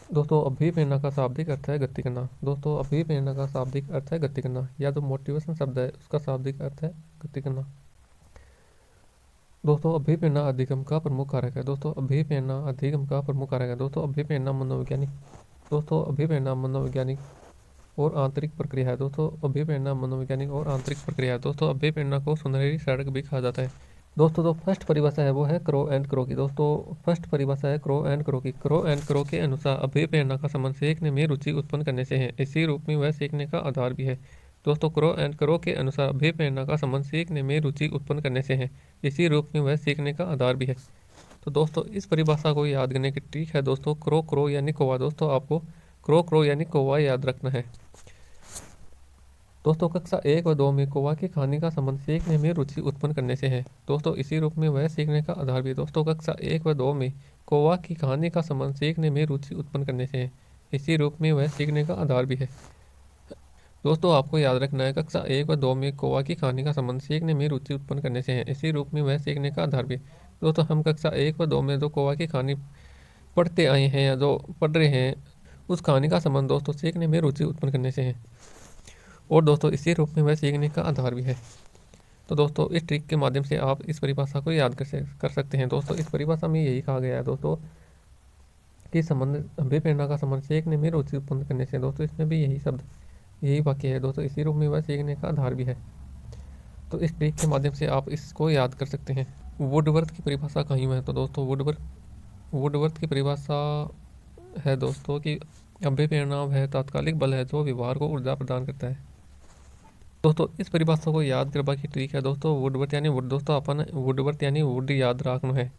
दोस्तों अभिप्रेरणा का शाब्दिक अर्थ है गति करना। दोस्तों अभिप्रेरणा का शाब्दिक अर्थ है गति करना, या जो मोटिवेशन शब्द है उसका शाब्दिक अर्थ है गति करना। दोस्तों अभिप्रेरणा अधिगम का प्रमुख कारक है। दोस्तों अभिप्रेरणा अधिगम का प्रमुख कारक है। दोस्तों अभिप्रेरणा मनोवैज्ञानिक और आंतरिक प्रक्रिया है। दोस्तों अभिप्रेरणा मनोवैज्ञानिक और आंतरिक प्रक्रिया है। दोस्तों अभिप्रेरणा को सुनहरी सड़क भी कहा जाता है। दोस्तों जो फर्स्ट परिभाषा है वो है क्रो एंड क्रो की। दोस्तों फर्स्ट परिभाषा है क्रो एंड क्रो की। क्रो एंड क्रो के अनुसार अभिप्रेरणा का संबंध सीखने में रुचि उत्पन्न करने से है, इसी रूप में वह सीखने का आधार भी है। दोस्तों क्रो एंड क्रो के अनुसार अभिप्रेरणा का संबंध सीखने में रुचि उत्पन्न करने से है, इसी रूप में वह सीखने का आधार भी है। तो दोस्तों इस परिभाषा को याद करने की ट्रिक है दोस्तों क्रो क्रो यानी कौवा। दोस्तों आपको क्रो क्रो यानी कौवा याद रखना है। दोस्तों कक्षा 1 व 2 में कौवा की कहानी का संबंध सीखने में रुचि उत्पन्न करने से है। दोस्तों इसी रूप में वह सीखने का आधार भी है। दोस्तों कक्षा 1 व 2 में कौवा की कहानी का संबंध सीखने में रुचि उत्पन्न करने से है, इसी रूप में वह सीखने का आधार भी है। दोस्तों आपको याद रखना है कक्षा 1 व 2 में कौवा की कहानी का संबंध सीखने में रुचि उत्पन्न करने से है, इसी रूप में वह सीखने का आधार भी है। दोस्तों हम कक्षा 1 व 2 में जो कौवा की कहानी पढ़ते आए हैं या जो पढ़ रहे हैं, उस कहानी का संबंध दोस्तों सीखने में रुचि उत्पन्न करने से है, और दोस्तों इसी रूप में वह सीखने का आधार भी है। तो दोस्तों इस ट्रिक के माध्यम से आप इस परिभाषा को याद कर सकते हैं। दोस्तों इस परिभाषा में यही कहा गया है दोस्तों कि संबंध अभिप्रेरणा का संबंध सीखने में रुचि उत्पन्न करने से। दोस्तों इसमें भी यही वाक्य है दोस्तों, इसी रूप में वह सीखने का आधार भी है। तो इस ट्रिक के माध्यम से आप इसको याद कर सकते हैं। वुडवर्थ की परिभाषा कहीं है, तो दोस्तों वुडवर्थ की परिभाषा है दोस्तों कि अभिप्रेरणा वह तात्कालिक बल है जो व्यवहार को ऊर्जा प्रदान करता है। दोस्तों इस परिभाषा को याद करवा की ट्रिक है दोस्तों वुडवर्थ यानी वुड। दोस्तों अपन वुडवर्थ यानी वुड याद रखना है,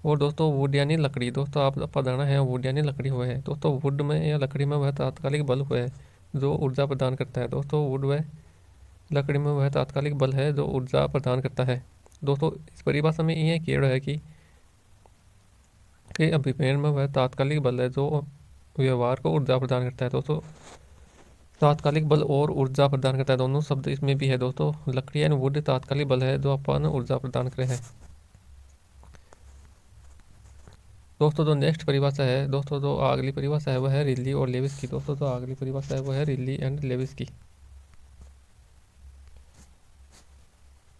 और दोस्तों वुड यानी लकड़ी। दोस्तों आप पढ़ना है वुड यानी लकड़ी हुआ है। दोस्तों वुड में या लकड़ी में वह तात्कालिक बल हुआ है जो ऊर्जा प्रदान करता है। दोस्तों वुड व लकड़ी में वह तात्कालिक बल है जो ऊर्जा प्रदान करता है। दोस्तों इस परिभाषा में यह किया है कि अभिप्रेरण में वह तात्कालिक बल है जो व्यवहार को ऊर्जा प्रदान करता है। दोस्तों तात्कालिक बल और ऊर्जा प्रदान करता है, दोनों शब्द इसमें भी है। दोस्तों लकड़ी एंड वुड तात्कालिक बल है जो अपन ऊर्जा प्रदान करे है। दोस्तों जो नेक्स्ट परिभाषा है, दोस्तों जो अगली परिभाषा है वह है रिल्ली और लेविस की। दोस्तों जो अगली परिभाषा है वह है रिल्ली एंड लेविस की।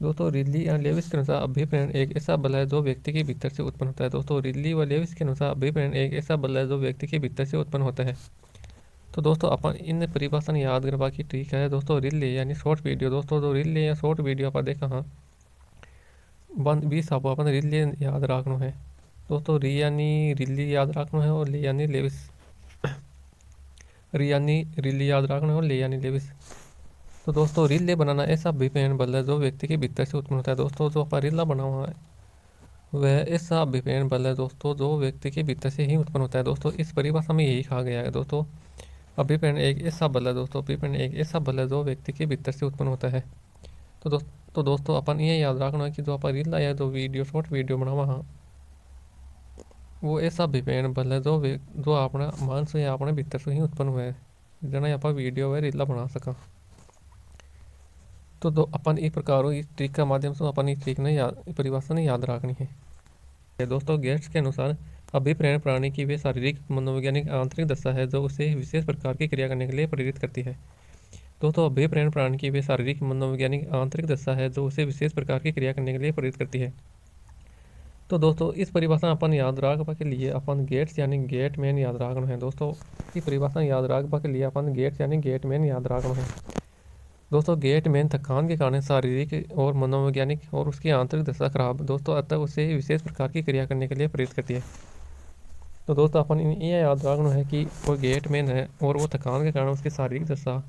दोस्तों रिल्ली एंड लेविस के अनुसार अभिप्रेरण एक ऐसा बल है जो व्यक्ति के भीतर से उत्पन्न होता है। दोस्तों रिल्ली व लेविस के अनुसार अभिप्रेरण एक ऐसा बल है जो व्यक्ति के भीतर से उत्पन्न होता है। तो दोस्तों अपन इन परिभाषा याद करवा की ठीक है। दोस्तों रिल्ले यानी शॉर्ट वीडियो। दोस्तों जो रिल्ले या शॉर्ट वीडियो आप देखा हाँ बीस आप अपन रिल्ले याद रखना है। दोस्तों री यानी रिल्ली याद रखना है, और ले यानी लेविस। री यानी रिल्ली याद रखना है और ले यानी लेविस। तो दोस्तों रिले बनाना ऐसा अभिप्रेरण बल है जो व्यक्ति के भीतर से उत्पन्न होता है। दोस्तों जो अपन रिला बना हुआ है वह ऐसा अभिप्रेरण बल है दोस्तों जो व्यक्ति के भीतर से ही उत्पन्न होता है। दोस्तों इस परिभाषा में यही कहा गया है दोस्तों अभिप्रेरण एक ऐसा बल है दोस्तों अभिप्रेरण एक ऐसा बल है जो व्यक्ति के भीतर से उत्पन्न होता है। तो दोस्तों अपन ये याद रखना है कि जो अपन रील या जो वीडियो शॉर्ट वीडियो बनावा हाँ वो ऐसा अभिप्रेरण बल है जो अपना मन से या अपने भीतर से ही उत्पन्न हुआ है, जना आप वीडियो व रीला बना सका। तो अपन इस प्रकार इस ट्रिक का माध्यम से अपन इस ट्रिक ने परिभाषा ने याद रखनी है। दोस्तों गेट्स के अनुसार अभिप्रेरण प्राणी की वे शारीरिक मनोवैज्ञानिक आंतरिक दशा है जो उसे विशेष प्रकार की क्रिया करने के लिए प्रेरित करती है। दोस्तों अभिप्रेरण प्राणी की वे शारीरिक मनोवैज्ञानिक आंतरिक दशा है जो उसे विशेष प्रकार की क्रिया करने के लिए प्रेरित करती है। तो दोस्तों इस परिभाषा अपन याद रखने के लिए अपन गेट्स यानी गेट मैन याद रखना है। दोस्तों इस परिभाषा याद रखने के लिए अपन गेट्स यानी गेट मैन याद रखना है। दोस्तों गेट मैन थकान के कारण शारीरिक और मनोवैज्ञानिक और उसकी आंतरिक दशा खराब दोस्तों अतः उसे विशेष प्रकार की क्रिया करने के लिए प्रेरित करती है। तो दोस्तों अपन ये याद रखना है कि वो गेट मैन है और वो थकान के कारण उसकी शारीरिक दशा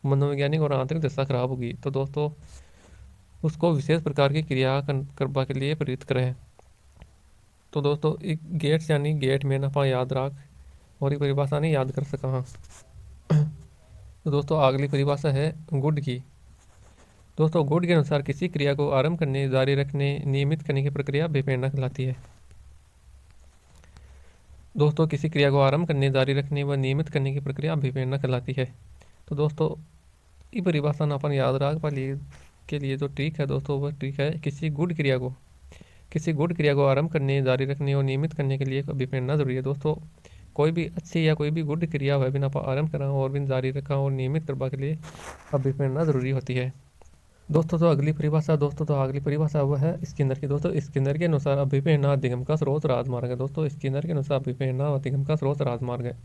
मनोवैज्ञानिक और आंतरिक दशा खराब होगी, तो दोस्तों उसको विशेष प्रकार की क्रिया करवा के लिए प्रेरित करें। तो दोस्तों गेट्स यानी गेट मैन अपन याद रख और ये परिभाषा नहीं याद कर सका हाँ। तो दोस्तों अगली परिभाषा है गुड की। दोस्तों गुड के अनुसार किसी क्रिया को आरंभ करने जारी रखने नियमित करने की प्रक्रिया अभिप्रेरणा कहलाती है। दोस्तों किसी क्रिया को आरंभ करने जारी रखने व नियमित करने की प्रक्रिया अभिप्रेरणा कहलाती है। तो दोस्तों ये परिभाषा अपन याद रख के लिए जो ट्रिक है दोस्तों वह ट्रिक है किसी गुड क्रिया को आरंभ करने जारी रखने और नियमित करने के लिए अभिप्रेरणा जरूरी है। दोस्तों कोई भी अच्छी या कोई भी गुड क्रिया वह बिना आरंभ करा और बिन जारी रखा और नियमित करने के लिए अभिप्रेरणा जरूरी होती है। दोस्तों तो अगली परिभाषा वह है स्किनर की। दोस्तों स्किनर के अनुसार अभिप्रेरणा अधिगम का स्रोत राजमार्ग है। दोस्तों स्किनर के अनुसार अभिप्रेरणा अधिगम का स्रोत राजमार्ग है।